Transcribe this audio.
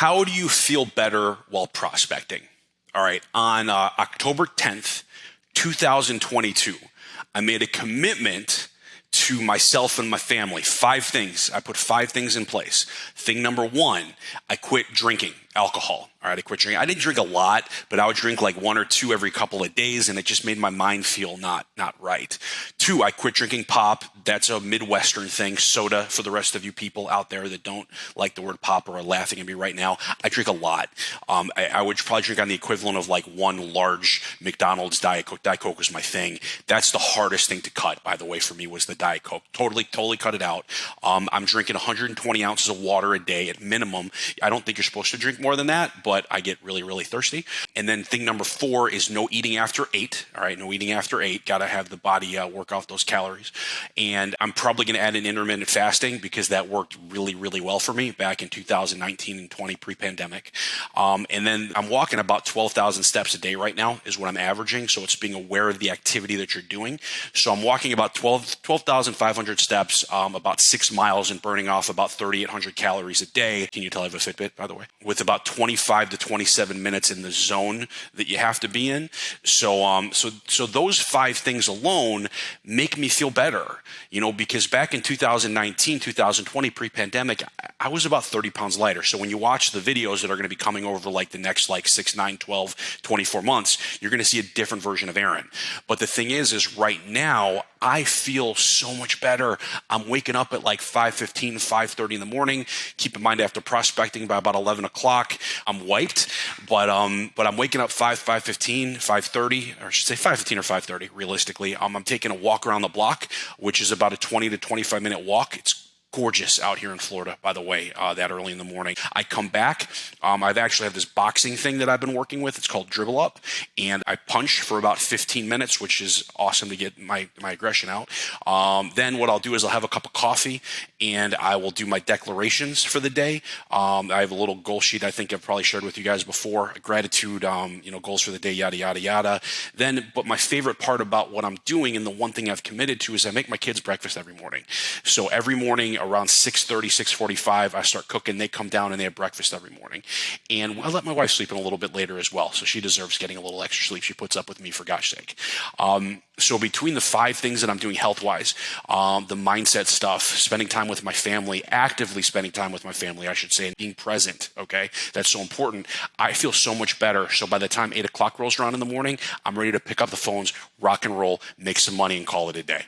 How do you feel better while prospecting? All right, on October 10th, 2022, I made a commitment to myself and my family. 5 things. I put 5 things in place. Thing number 1, I quit drinking alcohol. All right, I quit drinking. I didn't drink a lot, but I would drink like 1 or 2 every couple of days, and it just made my mind feel not right. 2, I quit drinking pop. That's a Midwestern thing. Soda, for the rest of you people out there that don't like the word pop or are laughing at me right now. I drink a lot. I would probably drink on the equivalent of like 1 large McDonald's Diet Coke. Diet Coke was my thing. That's the hardest thing to cut, by the way, for me, was the Diet Coke. Totally cut it out. I'm drinking 120 ounces of water a day at minimum. I don't think you're supposed to drink more than that, but I get really thirsty. And then thing number 4 is no eating after 8. All right, no eating after 8. Got to have the body work off those calories. And I'm probably going to add in intermittent fasting because that worked really well for me back in 2019 and 20 pre-pandemic. And then I'm walking about 12,000 steps a day right now is what I'm averaging. So it's being aware of the activity that you're doing. So I'm walking about 12,500 steps, about 6 miles, and burning off about 3,800 calories a day. Can you tell I have a Fitbit, by the way? With about 25 to 27 minutes in the zone that you have to be in. So those 5 things alone make me feel better, because back in 2019, 2020, pre-pandemic, I was about 30 pounds lighter. So when you watch the videos that are going to be coming over like the next 6, 9, 12, 24 months, you're going to see a different version of Aaron. But the thing is right now, I feel so much better. I'm waking up at like 5:15, 5:30 in the morning. Keep in mind, after prospecting by about 11 o'clock, I'm wiped. But I'm waking up 5:15, 5:30, or I should say 5:15 or 5:30, realistically. I'm taking a walk around the block, which is about a 20 to 25 minute walk. It's gorgeous out here in Florida, by the way, that early in the morning. I come back. I've actually have this boxing thing that I've been working with. It's called Dribble Up. And I punch for about 15 minutes, which is awesome to get my aggression out. Then what I'll do is I'll have a cup of coffee and I will do my declarations for the day. I have a little goal sheet I think I've probably shared with you guys before. Gratitude, goals for the day, yada, yada, yada. But my favorite part about what I'm doing, and the one thing I've committed to, is I make my kids breakfast every morning. So every morning, around 6:30, 6:45, I start cooking. They come down and they have breakfast every morning. And I let my wife sleep in a little bit later as well. So she deserves getting a little extra sleep. She puts up with me, for gosh sake. So between the 5 things that I'm doing health-wise, the mindset stuff, spending time with my family, actively spending time with my family, I should say, and being present, okay? That's so important. I feel so much better. So by the time 8 o'clock rolls around in the morning, I'm ready to pick up the phones, rock and roll, make some money, and call it a day.